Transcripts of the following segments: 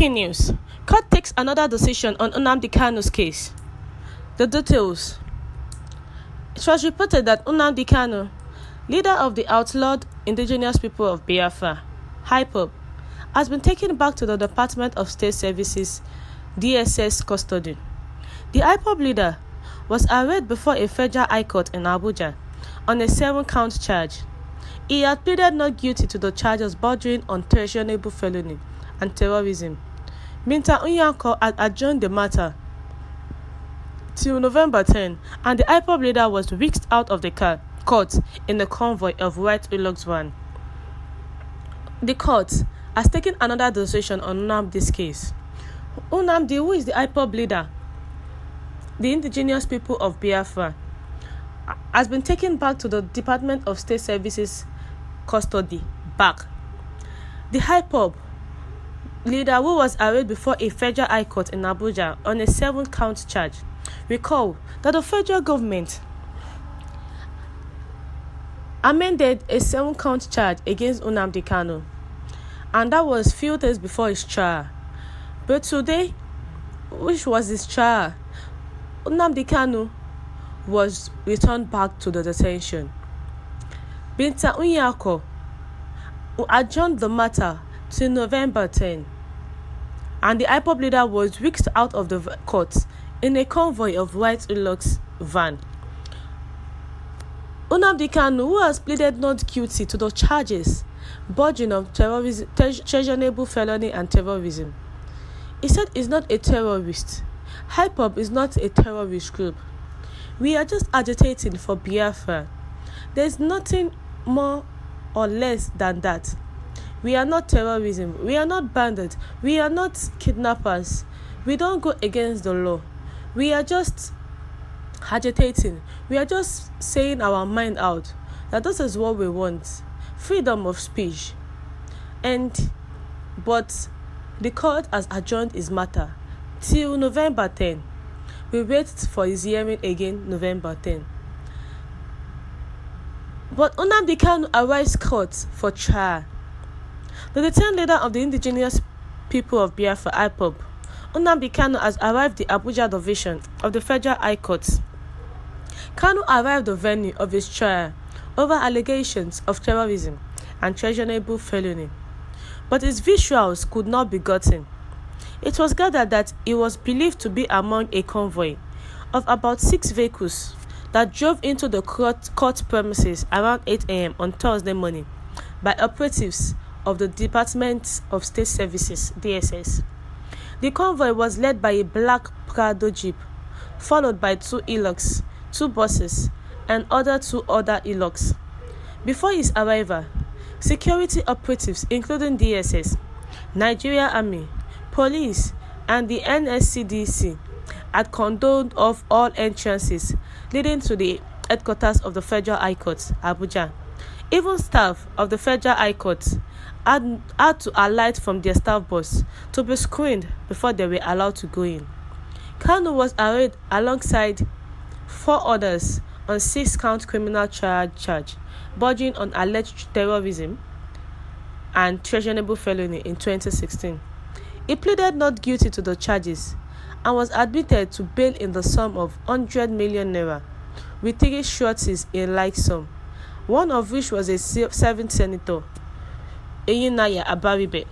Breaking news. Court takes another decision on Ñnamdi Kanu's case. The details. It was reported that Ñnamdi Kanu, leader of the outlawed indigenous people of Biafra, (IPOB), has been taken back to the Department of State Services (DSS) custody. The IPOB leader was arraigned before a federal high court in Abuja on a 7-count charge. He had pleaded not guilty to the charges bordering on treasonable felony and terrorism. Binta Unyanko had adjourned the matter till November 10, and the IPOB leader was whisked out of the court in a convoy of white Hilux van. The court has taken another decision on Ñnamdi's case. Ñnamdi, who is the IPOB leader, the indigenous people of Biafra, has been taken back to the Department of State Services custody. The IPOB leader, who was arraigned before a federal high court in Abuja on a 7-count charge. Recall that the federal government amended a 7-count charge against Ñnamdi Kanu, and that was few days before his trial. But today, which was his trial, Ñnamdi Kanu was returned back to the detention. Binta Unyanko adjourned the matter till November 10, and the IPOB leader was whisked out of the court in a convoy of white Hilux van. Ñnamdi Kanu, who has pleaded not guilty to the charges bordering on terrorism, treasonable felony and terrorism, he said he's not a terrorist. IPOB is not a terrorist group. We are just agitating for Biafra. There's nothing more or less than that. We are not terrorism. We are not bandits. We are not kidnappers. We don't go against the law. We are just agitating. We are just saying our mind out that this is what we want. Freedom of speech. But the court has adjourned his matter till November 10. We wait for his hearing again November 10. But Ñnamdi Kanu arrives court for trial. The detained leader of the indigenous people of Biafra, IPOB, Ñnamdi Kanu, has arrived the Abuja division of the Federal High Court. Kanu arrived the venue of his trial over allegations of terrorism and treasonable felony, but his visuals could not be gotten. It was gathered that he was believed to be among a convoy of about 6 vehicles that drove into the court premises around 8 a.m. on Thursday morning by operatives of the Department of State Services (DSS). The convoy was led by a black Prado Jeep, followed by 2 Hilux, 2 buses, and 2 other Hilux. Before his arrival, security operatives including DSS, Nigeria Army, police, and the NSCDC had cordoned off all entrances leading to the headquarters of the Federal High Court, Abuja. Even staff of the Federal High Court had to alight from their staff bus to be screened before they were allowed to go in. Kanu was arraigned alongside 4 others on 6-count criminal charge bordering on alleged terrorism and treasonable felony in 2016. He pleaded not guilty to the charges and was admitted to bail in the sum of 100 million naira, with 3 sureties in like sum, one of which was a 7th senator, Ñnamdi.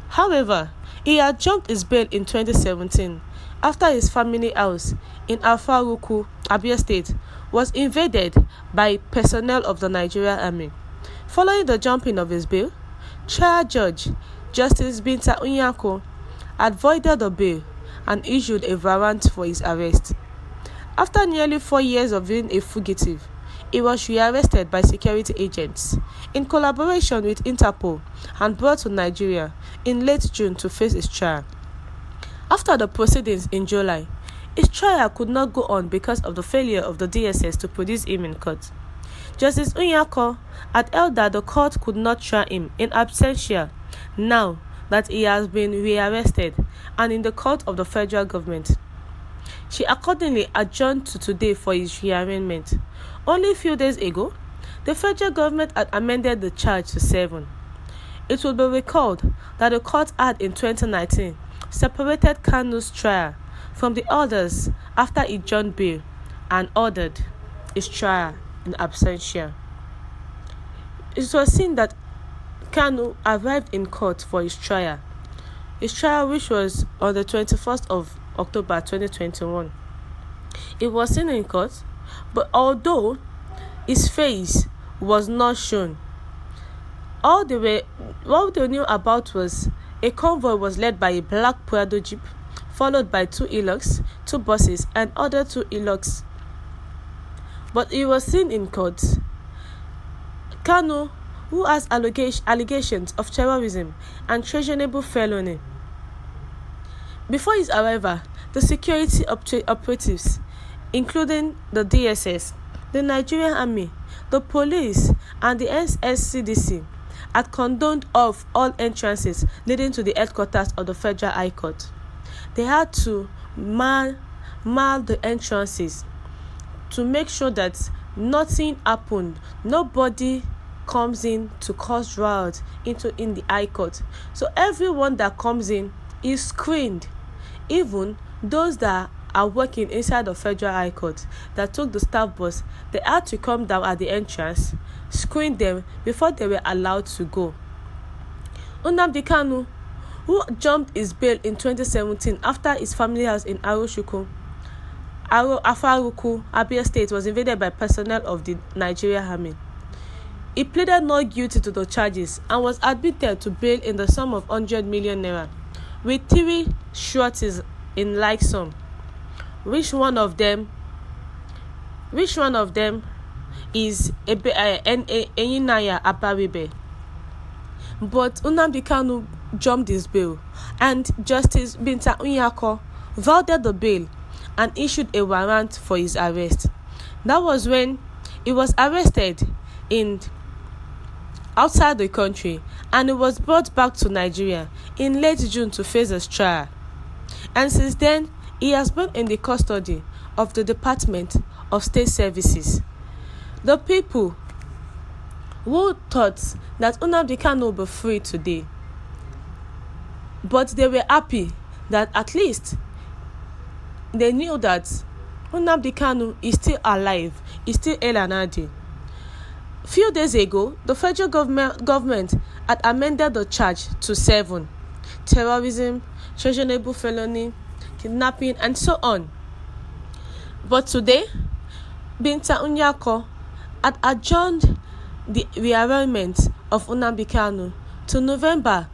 However, he had jumped his bail in 2017 after his family house in Alfaruku, Abia State, was invaded by personnel of the Nigeria Army. Following the jumping of his bail, trial judge Justice Binta Unyanko had voided the bail and issued a warrant for his arrest. After nearly 4 years of being a fugitive, he was rearrested by security agents in collaboration with Interpol and brought to Nigeria in late June to face his trial. After the proceedings in July, his trial could not go on because of the failure of the DSS to produce him in court. Justice Unyanko had held that the court could not try him in absentia now that he has been rearrested and in the court of the federal government. She accordingly adjourned to today for his rearrangement. Only a few days ago, the federal government had amended the charge to 7. It will be recalled that the court had in 2019 separated Kanu'S trial from the others after he joined bail and ordered his trial in absentia. It was seen that Kanu arrived in court for his trial. His trial, which was on the 21st of October 2021. It was seen in court, but although his face was not shown, all they knew about was a convoy was led by a black Prado jeep, followed by 2 Hilux, 2 buses, and other 2 Hilux. But he was seen in court. Kanu, who has allegations of terrorism and treasonable felony. Before his arrival, the security operatives, including the DSS, the Nigerian Army, the police, and the NSCDC, had condoned off all entrances leading to the headquarters of the Federal High Court. They had to mark the entrances to make sure that nothing happened. Nobody comes in to cause riot in the High Court. So everyone that comes in is screened. Even those that are working inside the Federal High Court that took the staff bus, they had to come down at the entrance, screen them before they were allowed to go. Ñnamdi Kanu, who jumped his bail in 2017 after his family house in Afaruku, Abia State, was invaded by personnel of the Nigerian Army. He pleaded not guilty to the charges and was admitted to bail in the sum of 100 million naira, with 3 sureties in like sum. Which one of them is Enyinaya Abaribe? But Ñnamdi Kanu jumped his bail, and Justice Binta Unyako vaulted the bail and issued a warrant for his arrest. That was when he was arrested outside the country, and he was brought back to Nigeria in late June to face his trial. And since then, he has been in the custody of the Department of State Services. The people who thought that Ñnamdi Kanu would be free today, but they were happy that at least they knew that Ñnamdi Kanu is still alive, is still hale and hearty. Few days ago, the federal government had amended the charge to 7: terrorism, treasonable felony, kidnapping, and so on. But today, Binta Unyako had adjourned the rearrangement of Ñnamdi Kanu to November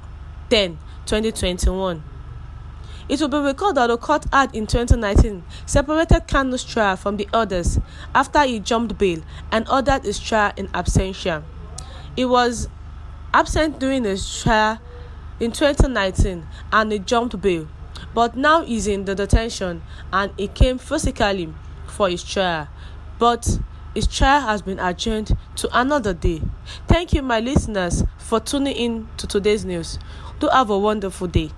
10, 2021. It will be recalled that the court had in 2019 separated Kanu's trial from the others after he jumped bail and ordered his trial in absentia. He was absent during his trial in 2019 and he jumped bail, but now he's in the detention and he came physically for his trial. But his trial has been adjourned to another day. Thank you, my listeners, for tuning in to today's news. Do have a wonderful day.